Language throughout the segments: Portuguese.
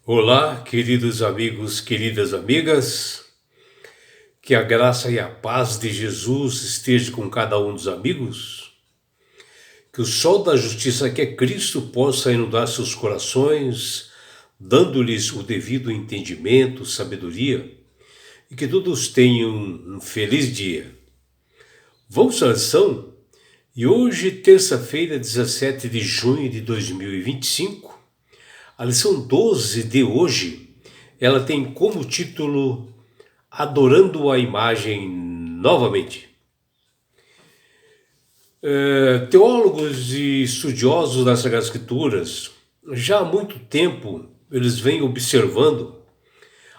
Olá, queridos amigos, queridas amigas, que a graça e a paz de Jesus esteja com cada um dos amigos, que o sol da justiça que é Cristo possa inundar seus corações, dando-lhes o devido entendimento, sabedoria, e que todos tenham um feliz dia. Vamos à lição? E hoje, terça-feira, 17 de junho de 2025, a lição 12 de hoje, ela tem como título Adorando a Imagem Novamente. Teólogos e estudiosos das Sagradas Escrituras, já há muito tempo, eles vêm observando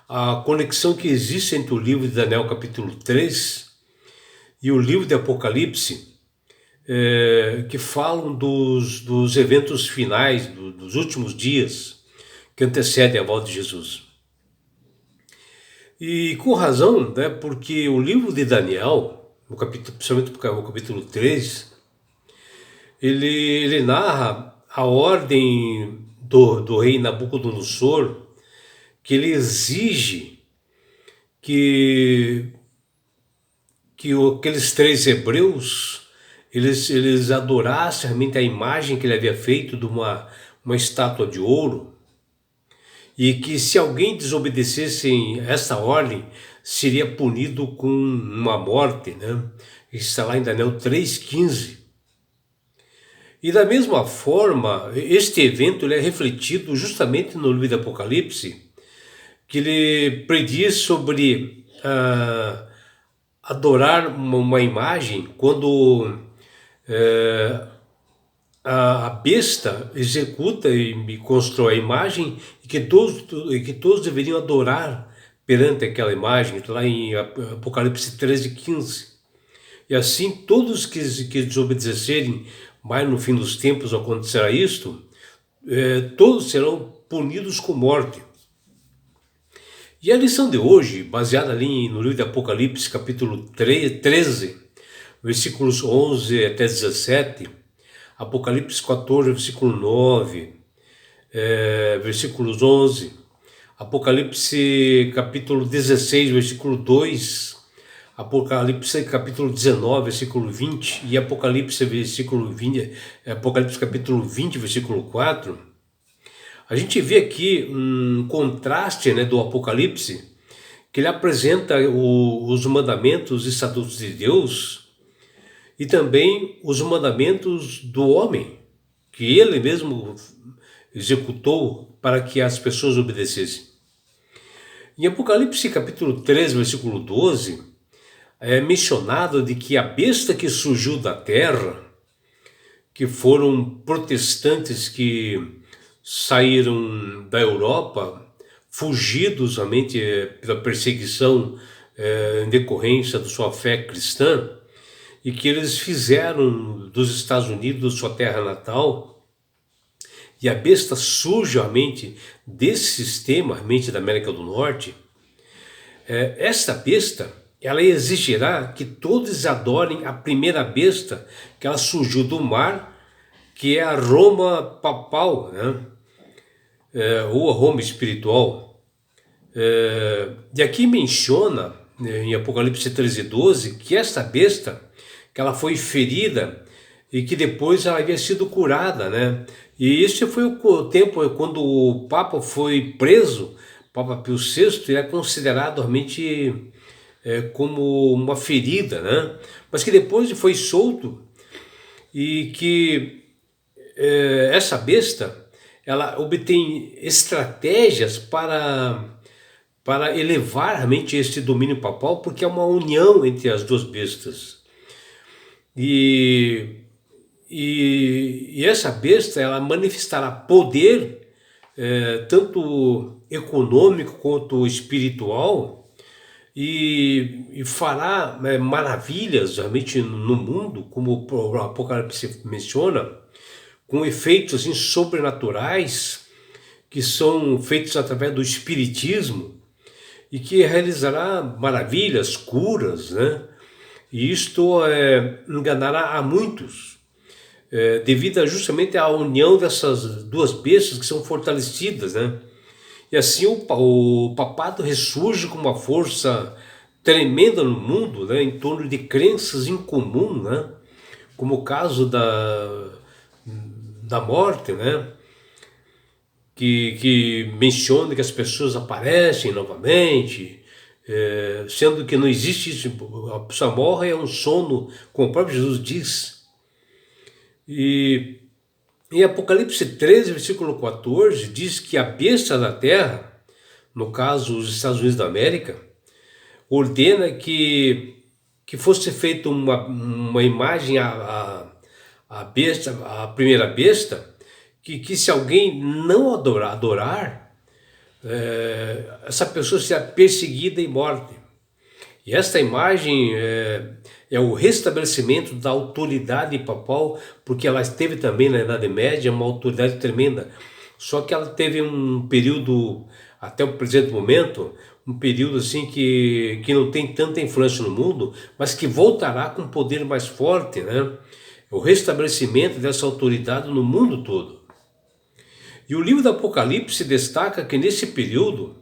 a conexão que existe entre o livro de Daniel capítulo 3 e o livro de Apocalipse, que falam dos eventos finais, dos últimos dias que antecedem a volta de Jesus. E com razão, né, porque o livro de Daniel, no capítulo, principalmente o capítulo 3, ele narra a ordem do rei Nabucodonosor, que ele exige que, aqueles três hebreus eles adorassem realmente a imagem que ele havia feito de uma estátua de ouro, e que se alguém desobedecesse essa ordem, seria punido com uma morte, né? Isso está lá em Daniel 3,15. E da mesma forma, este evento ele é refletido justamente no livro do Apocalipse, que ele prediz sobre adorar uma imagem quando a besta executa e constrói a imagem e que todos deveriam adorar perante aquela imagem, lá em Apocalipse 13,15. E assim todos que desobedecerem, mas no fim dos tempos acontecerá isto, todos serão punidos com morte. E a lição de hoje, baseada ali no livro de Apocalipse, capítulo 13, versículos 11 até 17, Apocalipse 14, versículo 9, versículos 11, Apocalipse capítulo 16, versículo 2, Apocalipse capítulo 19, versículo 20 e Apocalipse capítulo 20, versículo 4, a gente vê aqui um contraste, né, do Apocalipse, que ele apresenta os mandamentos e estatutos de Deus e também os mandamentos do homem, que ele mesmo executou para que as pessoas obedecessem. Em Apocalipse capítulo 13, versículo 12, é mencionado de que a besta que surgiu da terra, que foram protestantes que saíram da Europa, fugidos realmente pela perseguição em decorrência da sua fé cristã, e que eles fizeram dos Estados Unidos sua terra natal, e a besta surge realmente desse sistema, realmente da América do Norte. Esta besta, ela exigirá que todos adorem a primeira besta, que ela surgiu do mar, que é a Roma papal, né? Ou a Roma espiritual. E aqui menciona, em Apocalipse 13:12, que esta besta, que ela foi ferida e que depois ela havia sido curada, né? E esse foi o tempo quando o Papa foi preso, Papa Pio VI, ele é considerado realmente como uma ferida, né? Mas que depois foi solto e que essa besta ela obtém estratégias para elevar realmente este domínio papal, porque é uma união entre as duas bestas. E essa besta ela manifestará poder tanto econômico quanto espiritual, e fará maravilhas realmente no mundo, como o Apocalipse menciona, com efeitos assim, sobrenaturais, que são feitos através do espiritismo, e que realizará maravilhas, curas, né? E isto enganará a muitos, devido justamente à união dessas duas bestas que são fortalecidas, né? E assim o papado ressurge com uma força tremenda no mundo, né, em torno de crenças em comum, né, como o caso da morte, né, que menciona que as pessoas aparecem novamente, sendo que não existe isso. A pessoa morre, é um sono, como o próprio Jesus diz. E em Apocalipse 13, versículo 14, diz que a besta da terra, no caso os Estados Unidos da América, ordena que fosse feita uma imagem a besta, a primeira besta, que se alguém não adorar, essa pessoa será perseguida e morta. E esta imagem é o restabelecimento da autoridade papal, porque ela teve também na Idade Média uma autoridade tremenda. Só que ela teve um período, até o presente momento, um período assim que não tem tanta influência no mundo, mas que voltará com poder mais forte, né? O restabelecimento dessa autoridade no mundo todo. E o livro do Apocalipse destaca que nesse período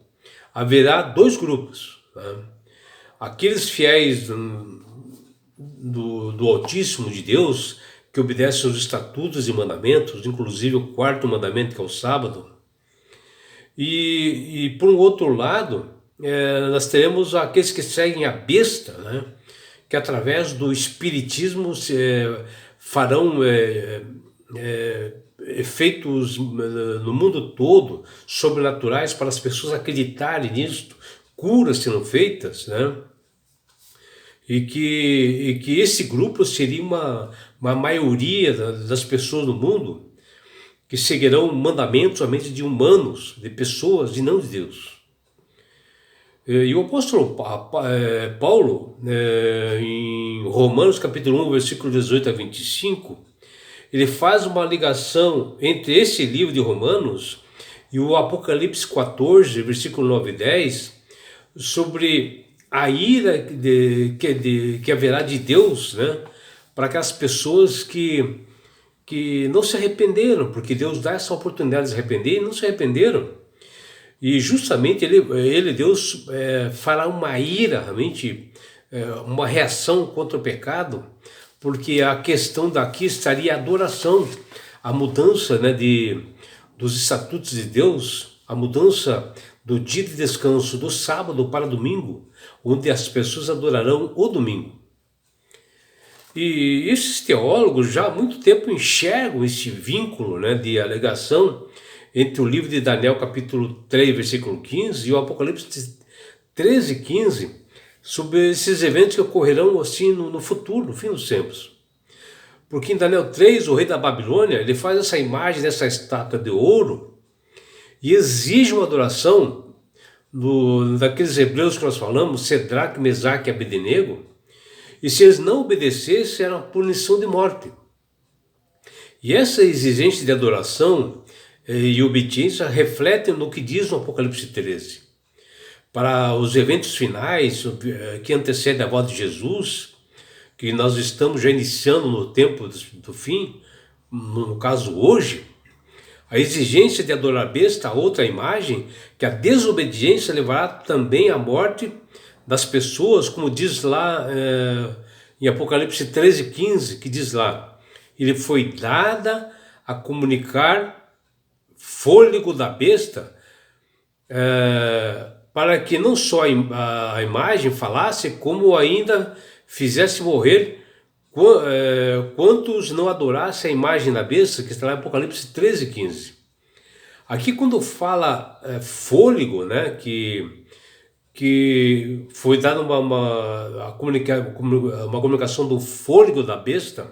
haverá dois grupos, né? Aqueles fiéis do Altíssimo de Deus, que obedecem aos estatutos e mandamentos, inclusive o quarto mandamento, que é o sábado. E por um outro lado, nós teremos aqueles que seguem a besta, né? Que através do espiritismo farão efeitos no mundo todo sobrenaturais para as pessoas acreditarem nisto, curas serão feitas, né? E que esse grupo seria uma maioria das pessoas do mundo que seguirão mandamentos somente de humanos, de pessoas e não de Deus. E o apóstolo Paulo, em Romanos capítulo 1, versículo 18 a 25, ele faz uma ligação entre esse livro de Romanos e o Apocalipse 14, versículo 9 e 10, sobre a ira que haverá de Deus, né, para aquelas pessoas que não se arrependeram, porque Deus dá essa oportunidade de se arrepender e não se arrependeram. E justamente Deus, fará uma ira, realmente, uma reação contra o pecado, porque a questão daqui estaria a adoração, a mudança, né, dos estatutos de Deus, a mudança do dia de descanso do sábado para domingo, onde as pessoas adorarão o domingo. E esses teólogos já há muito tempo enxergam esse vínculo, né, de alegação entre o livro de Daniel capítulo 3, versículo 15 e o Apocalipse 13, 15, sobre esses eventos que ocorrerão assim no futuro, no fim dos tempos. Porque em Daniel 3, o rei da Babilônia, ele faz essa imagem dessa estátua de ouro e exige uma adoração daqueles hebreus que nós falamos, Cedraque, Mesaque e Abednego, e se eles não obedecessem, era uma punição de morte. E essa exigência de adoração e obediência refletem no que diz no Apocalipse 13. Para os eventos finais que antecedem a volta de Jesus, que nós estamos já iniciando no tempo do fim, no caso hoje, a exigência de adorar a besta, a outra imagem, que a desobediência levará também à morte das pessoas, como diz lá em Apocalipse 13, 15, que diz lá, ele foi dada a comunicar fôlego da besta, para que não só a imagem falasse, como ainda fizesse morrer quantos não adorassem a imagem da besta, que está lá em Apocalipse 13, 15. Aqui quando fala fôlego, né, que foi dada uma comunicação do fôlego da besta,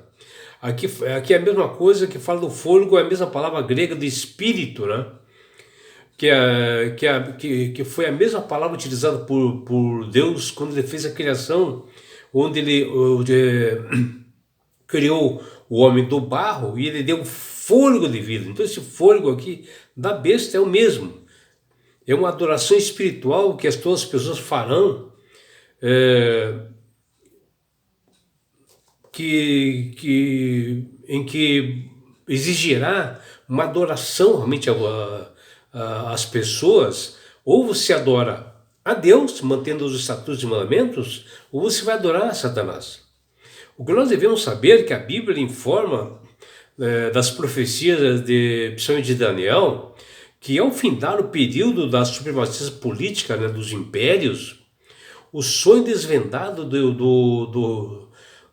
aqui é a mesma coisa que fala do fôlego, é a mesma palavra grega de espírito, né? Que foi a mesma palavra utilizada por Deus quando ele fez a criação, onde ele criou o homem do barro e ele deu fôlego de vida. Então esse fôlego aqui da besta é o mesmo. É uma adoração espiritual que todas as pessoas farão, em que exigirá uma adoração realmente as pessoas, ou você adora a Deus, mantendo os estatutos e mandamentos, ou você vai adorar a Satanás. O que nós devemos saber é que a Bíblia informa das profecias principalmente de Daniel, que ao findar o período da supremacia política, né, dos impérios, o sonho desvendado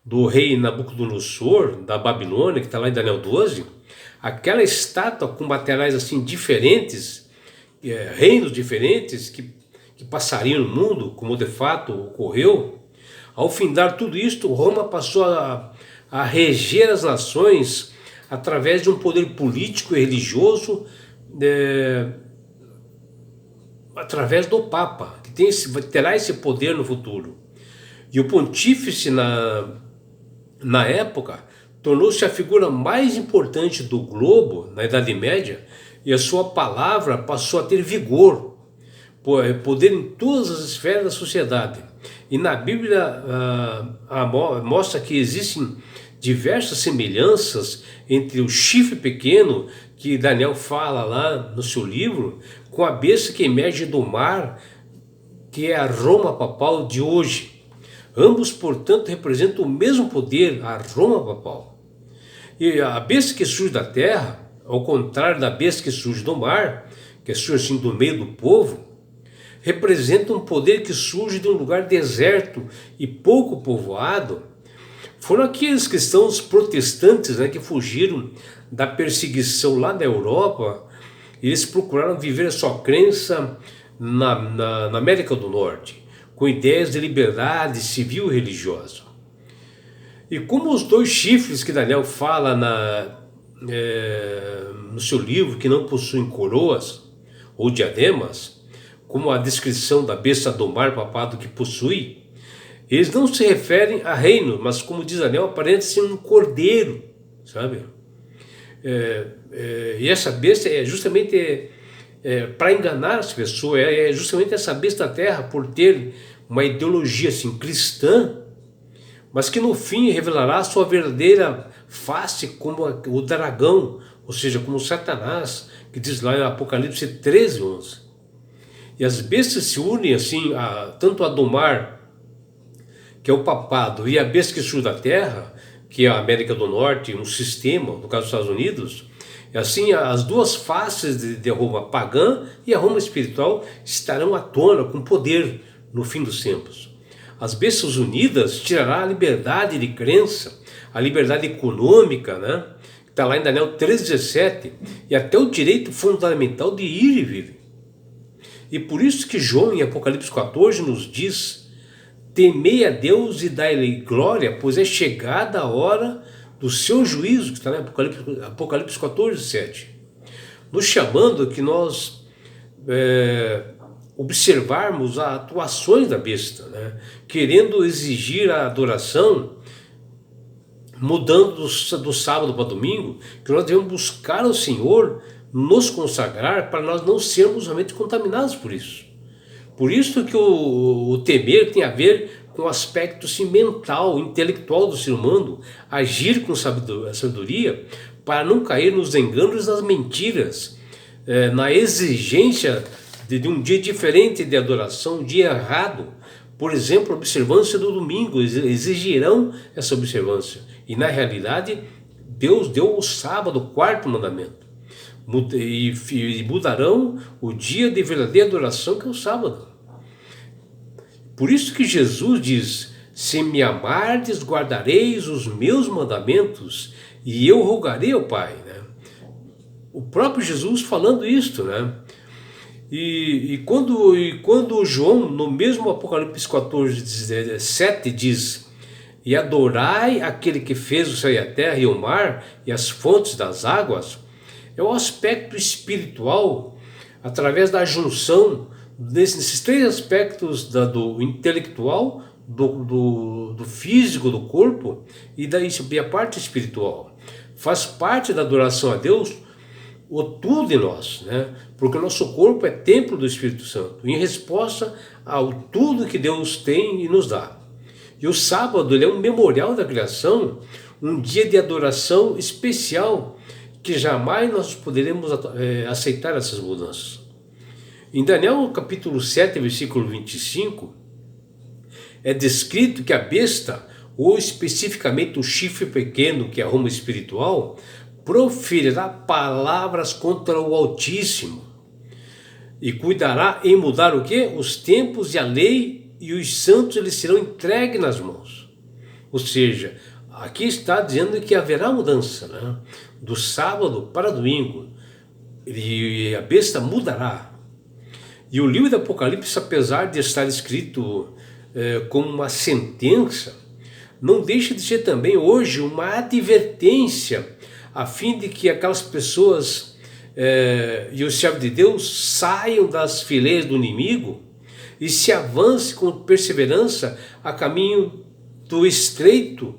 do rei Nabucodonosor, da Babilônia, que está lá em Daniel 12, aquela estátua com materiais assim diferentes, reinos diferentes que passariam no mundo, como de fato ocorreu, ao findar tudo isto, Roma passou a reger as nações através de um poder político e religioso, através do Papa, que terá esse poder no futuro. E o pontífice, na época, tornou-se a figura mais importante do globo na Idade Média, e a sua palavra passou a ter vigor, poder em todas as esferas da sociedade. E na Bíblia mostra que existem diversas semelhanças entre o chifre pequeno, que Daniel fala lá no seu livro, com a besta que emerge do mar, que é a Roma papal de hoje. Ambos, portanto, representam o mesmo poder, a Roma papal. E a besta que surge da terra, ao contrário da besta que surge do mar, que surge assim do meio do povo, representa um poder que surge de um lugar deserto e pouco povoado. Foram aqueles cristãos protestantes, né, que fugiram da perseguição lá da Europa. Eles procuraram viver a sua crença na América do Norte, com ideias de liberdade civil e religiosa. E como os dois chifres que Daniel fala no seu livro, que não possuem coroas ou diademas, como a descrição da besta do mar papado que possui, eles não se referem a reino, mas como diz Daniel, aparenta-se um cordeiro, sabe? E essa besta é justamente para enganar as pessoas, é justamente essa besta da terra, por ter uma ideologia assim, cristã, mas que no fim revelará a sua verdadeira face como o dragão, ou seja, como Satanás, que diz lá em Apocalipse 13:11. E as bestas se unem assim, tanto a do mar, que é o papado, e a besta que surge da terra, que é a América do Norte, um sistema, no caso dos Estados Unidos. E assim, as duas faces de Roma pagã e a Roma espiritual estarão à tona com poder no fim dos tempos. As bestas unidas tirará a liberdade de crença, a liberdade econômica, né? Que está lá em Daniel 3,17, e até o direito fundamental de ir e vir. E por isso que João, em Apocalipse 14, nos diz: temei a Deus e dai-lhe glória, pois é chegada a hora do seu juízo, que está lá em Apocalipse 14:7. Nos chamando que nós observarmos as atuações da besta, né? Querendo exigir a adoração, mudando do sábado para domingo, que nós devemos buscar o Senhor, nos consagrar, para nós não sermos realmente contaminados por isso. Por isso que o temer tem a ver com o aspecto assim, mental, intelectual do ser humano, agir com sabedoria para não cair nos enganos e nas mentiras, na exigência de um dia diferente de adoração, um dia errado. Por exemplo, a observância do domingo, exigirão essa observância. E na realidade, Deus deu o sábado, o quarto mandamento. E mudarão o dia de verdadeira adoração, que é o sábado. Por isso que Jesus diz: se me amardes, guardareis os meus mandamentos, e eu rogarei ao Pai, né? O próprio Jesus falando isto, né? E quando João, no mesmo Apocalipse 14:7, diz: e adorai aquele que fez o céu e a terra e o mar e as fontes das águas, é o aspecto espiritual, através da junção desses três aspectos, do intelectual, do físico, do corpo, e a parte espiritual. Faz parte da adoração a Deus o tudo em nós, né? Porque o nosso corpo é templo do Espírito Santo, em resposta ao tudo que Deus tem e nos dá. E o sábado, ele é um memorial da criação, um dia de adoração especial, que jamais nós poderemos aceitar essas mudanças. Em Daniel capítulo 7, versículo 25, é descrito que a besta, ou especificamente o chifre pequeno, que é a Roma espiritual, proferirá palavras contra o Altíssimo e cuidará em mudar o quê? Os tempos e a lei, e os santos eles serão entregues nas mãos. Ou seja, aqui está dizendo que haverá mudança, né? Do sábado para domingo, e a besta mudará. E o livro do Apocalipse, apesar de estar escrito como uma sentença, não deixa de ser também hoje uma advertência, a fim de que aquelas pessoas e os servos de Deus saiam das fileiras do inimigo e se avance com perseverança a caminho do estreito,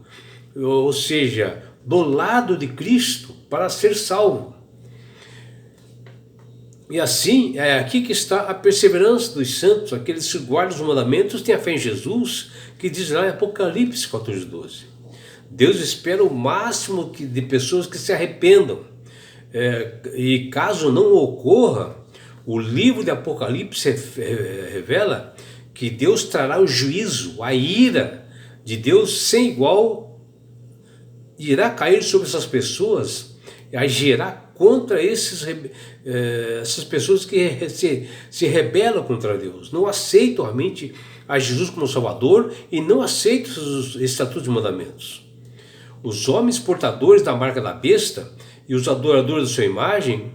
ou seja, do lado de Cristo, para ser salvo. E assim, é aqui que está a perseverança dos santos, aqueles que guardam os mandamentos, têm a fé em Jesus, que diz lá em Apocalipse 14:12. Deus espera o máximo de pessoas que se arrependam. E caso não ocorra, o livro de Apocalipse revela que Deus trará o juízo, a ira de Deus sem igual, irá cair sobre essas pessoas, e agirá contra essas pessoas que se rebelam contra Deus, não aceitam realmente a Jesus como Salvador e não aceitam os estatutos e mandamentos. Os homens portadores da marca da besta e os adoradores da sua imagem,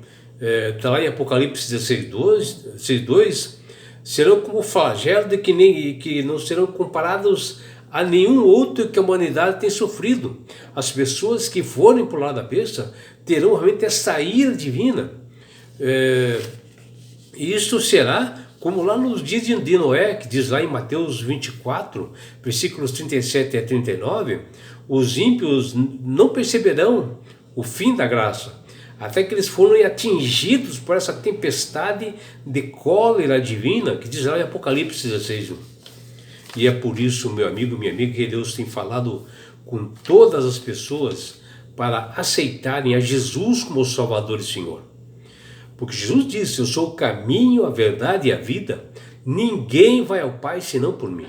está lá em Apocalipse 16:2, serão como flagelo que não serão comparados a nenhum outro que a humanidade tem sofrido. As pessoas que forem por lá da besta terão realmente essa ira divina. E isso será como lá nos dias de Noé, que diz lá em Mateus 24, versículos 37 a 39, os ímpios não perceberão o fim da graça, até que eles foram atingidos por essa tempestade de cólera divina, que diz lá em Apocalipse 16:1. E é por isso, meu amigo, minha amiga, que Deus tem falado com todas as pessoas para aceitarem a Jesus como Salvador e Senhor. Porque Jesus disse: eu sou o caminho, a verdade e a vida, ninguém vai ao Pai senão por mim.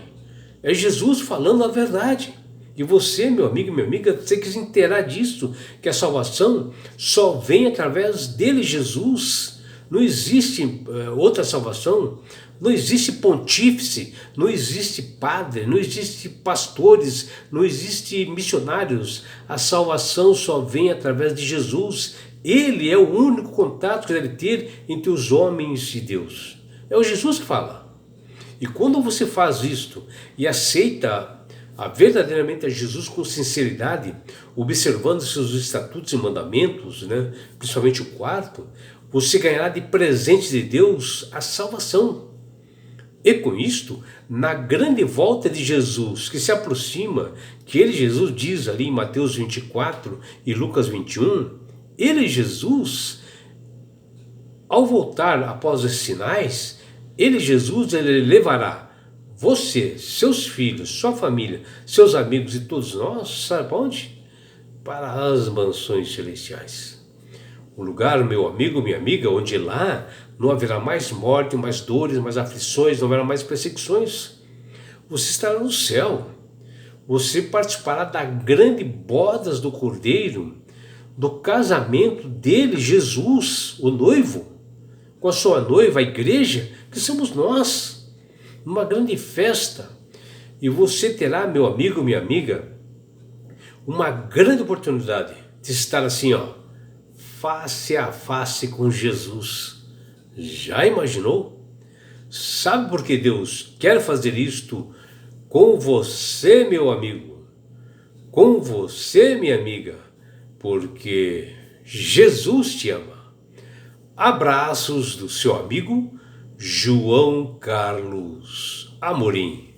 É Jesus falando a verdade. E você, meu amigo e minha amiga, você que se inteirar disso, que a salvação só vem através dele, Jesus. Não existe outra salvação, não existe pontífice, não existe padre, não existe pastores, não existe missionários. A salvação só vem através de Jesus. Ele é o único contato que deve ter entre os homens e Deus. É o Jesus que fala. E quando você faz isto e aceita verdadeiramente a Jesus com sinceridade, observando seus estatutos e mandamentos, né, principalmente o quarto, você ganhará de presente de Deus a salvação. E com isto, na grande volta de Jesus que se aproxima, que ele, Jesus, diz ali em Mateus 24 e Lucas 21, ele, Jesus, ao voltar após esses sinais, ele, Jesus, ele levará você, seus filhos, sua família, seus amigos e todos nós, sabe para onde? Para as mansões celestiais. Um lugar, meu amigo, minha amiga, onde lá não haverá mais morte, mais dores, mais aflições, não haverá mais perseguições. Você estará no céu. Você participará da grande bodas do Cordeiro, do casamento dele, Jesus, o noivo, com a sua noiva, a igreja, que somos nós, numa grande festa. E você terá, meu amigo, minha amiga, uma grande oportunidade de estar assim, face a face com Jesus. Já imaginou? Sabe por que Deus quer fazer isto com você, meu amigo? Com você, minha amiga? Porque Jesus te ama. Abraços do seu amigo João Carlos Amorim.